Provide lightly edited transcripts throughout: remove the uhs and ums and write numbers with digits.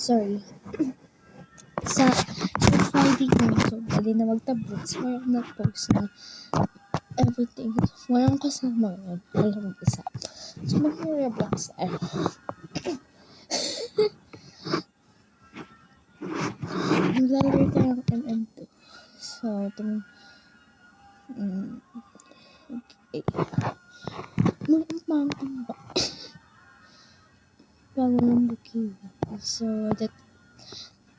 Sorry. Sa Friday ko, so pwede na magtabot. So, nag-post na everything. Walang kasama ngayon. Alam mo isa. So, mag-relax tayo. Maglalaro tayo ng MM2. So, itong okay. Mag-umpang ba? Bago ng bukid. So,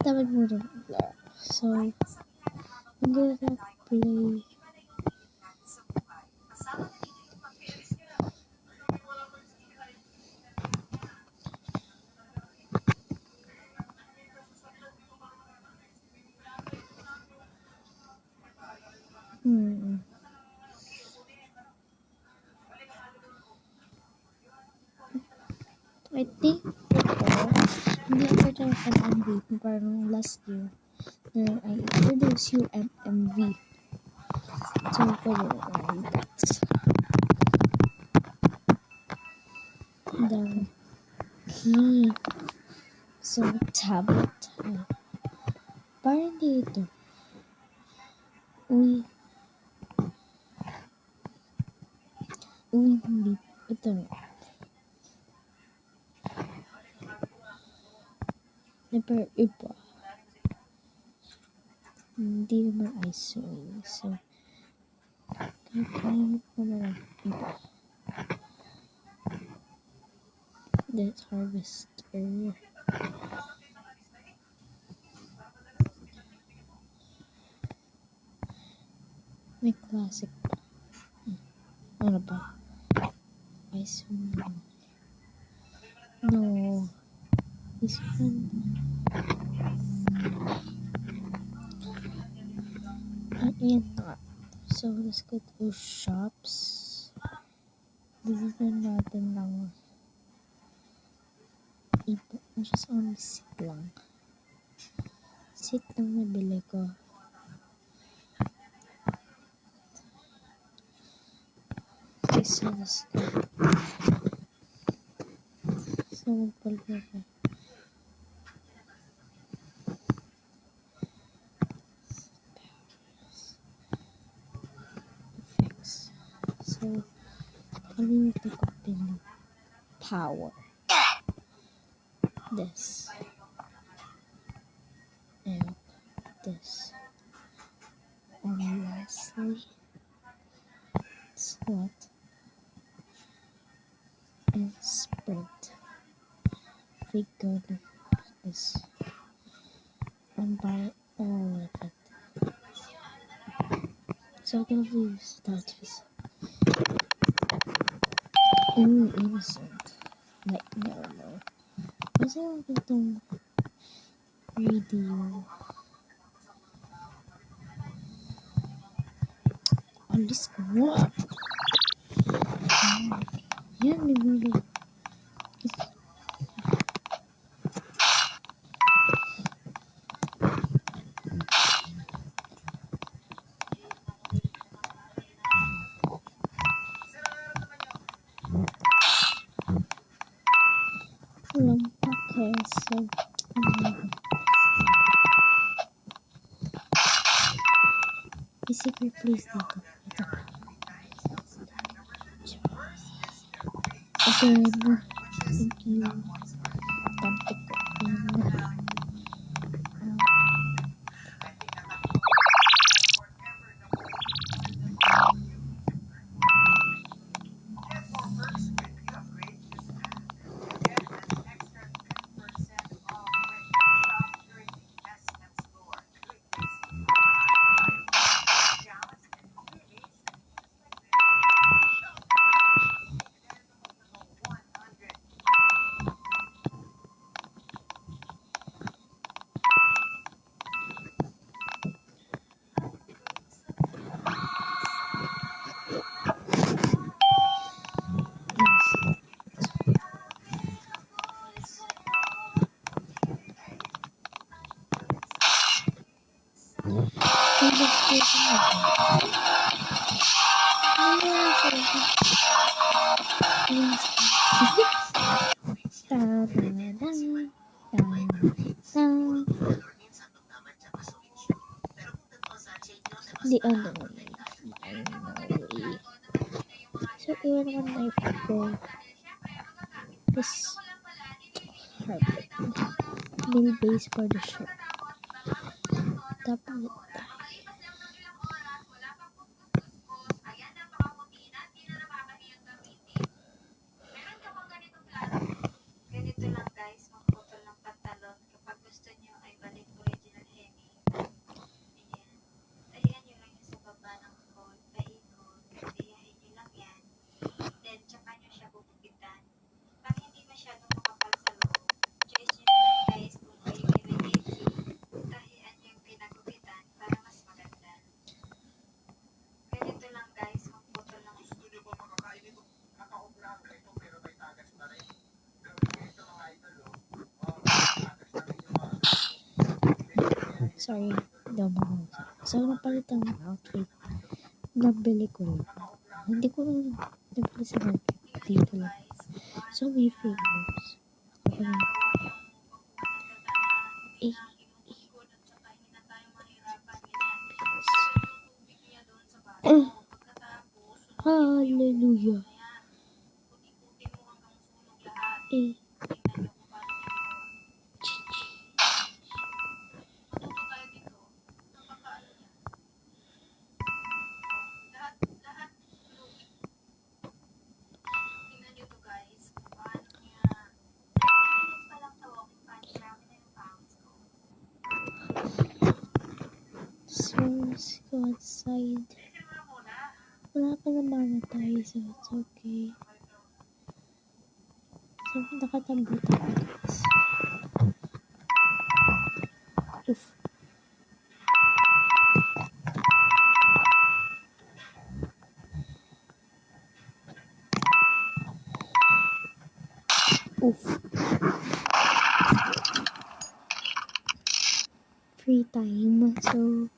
tawag mo rin maglaro. So, mag-play. I think hindi ako tayo MMV parang last year na I introduced you MMV. So, pwede na that's the key. So, tablet tayo. Parang dito. Uy, hindi. Ito na. Pero iba. Hindi naman ISO. So, kakainit ko na lang iba. That's Harvester. May classic pa. Ano ba? ISO naman. No. This one. Ayan na. So, let's go to shops. Bilisan natin ng ito. Just only sit lang. Sit lang nabili ko. Okay, so let's go. So, magpalagay ko. So, kalimutan ko pin power. This. And this. And lastly, SWAT and sprint. We go to this. And buy all of it. So, the view starts with innocent. Like normal. Kasi ako itong video. Alis ko. Yan, may video. Walang pakeso. Secret place dito. Ito. Again, thank you. Tampik ko. The other way. Finally. So, iwan naman tayo po. This heart. Mill base for the shirt. Tapos, Ganito lang guys, magputol ng pantalon. Kapag gusto nyo ay balik original hemi. Ayan. Ayan nyo lang yung sa baba ng fold. Paikot. Ayahin nyo lang yan. Then, tsaka nyo siya bubugitan. Pag hindi masyadong makapal sa loob, choice nyo na lang guys kung kayo ay may edgy. Tahian nyo yung pinagugitan para mas maganda. Ganito lang guys, magputol ng Gusto nyo ba makakain ito? Naka-obra ka ito pero may tagas pa rin. Pero ito mga idol, tagas na rin yung mga sorry. So, napalitan ng outfit. Nabili ko lang. Hindi ko lang nabili sa market. Dito lang. So, may famous. Ako lang. Eh, hallelujah. Eh, so, let's go outside. Wala pa naman na tayo, so it's okay. So, nakatambo tayo, guys. Oof. Oof. Free time. So,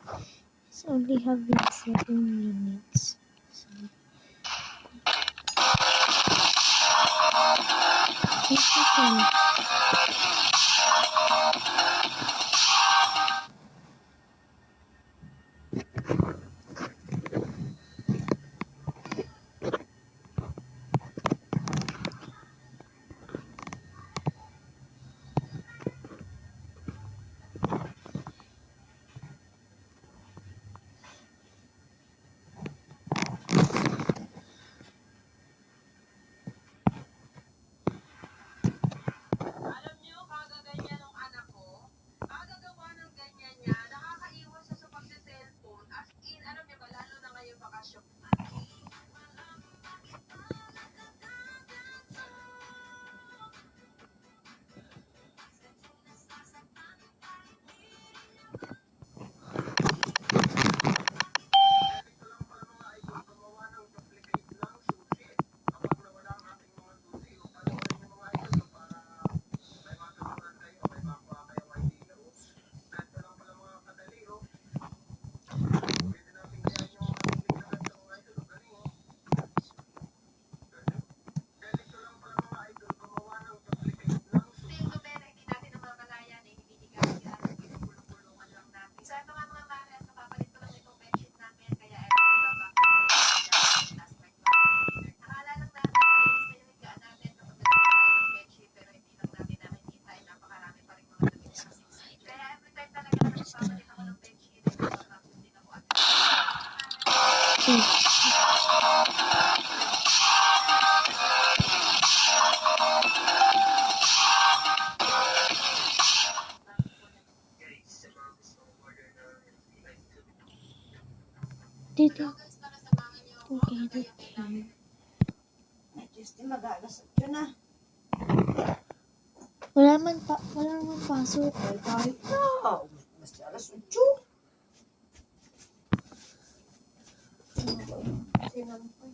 it's only having 7 minutes. So, it's okay. Alam nyo, kagaganyan ng anak ko, kagagawa ng ganyan niya, nakakaiwas sa pagsa-cellphone. As in, alam nyo ba, lalo na ngayong bakasyon. Ganito lang pala mga idol, gumawa ng duplicate ng susi. Kapag nawala ang ating mga susi, o panoorin nyo mga idol, para may matulungan kayo, may makuha kayong idea. Ganito lang pala mga kadali, pwede natin gayahin yung ating lignagan sa mga idol, galing, Ganito lang pala mga idol, gumawa ng duplicate ng susi. Tingko, pero hindi natin namamalayan, eh, hindi natin pinupulong-pulungan lang natin. So, ito nga mga pare, at kapapalit ko lang itong bedsheet namin, kaya ito, ibabak ko last night. Akala lang natin, malinis na yung higaan natin kapag nagpapalay ng bedsheet, pero hindi lang natin nakikita, eh, napakarami pa rin mga damit na kasing. Kaya every time talaga na nagpapalit ako ng bedsheet, ibabak ko din ako agad. Oof. Dito. Okay, okay. Tuesday mag-alas 8 na. Wala man pasok. Ay, kahit na. Mas alas 8. Sinampay.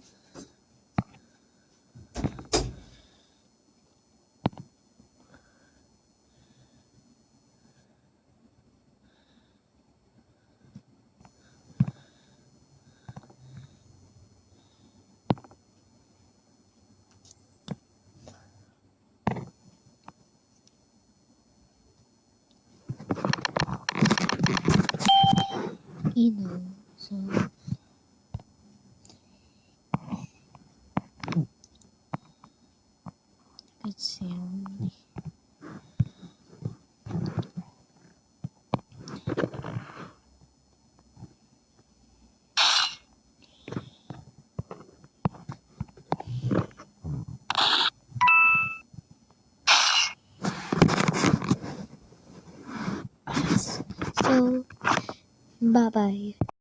inom. So, kasi, so, bye-bye.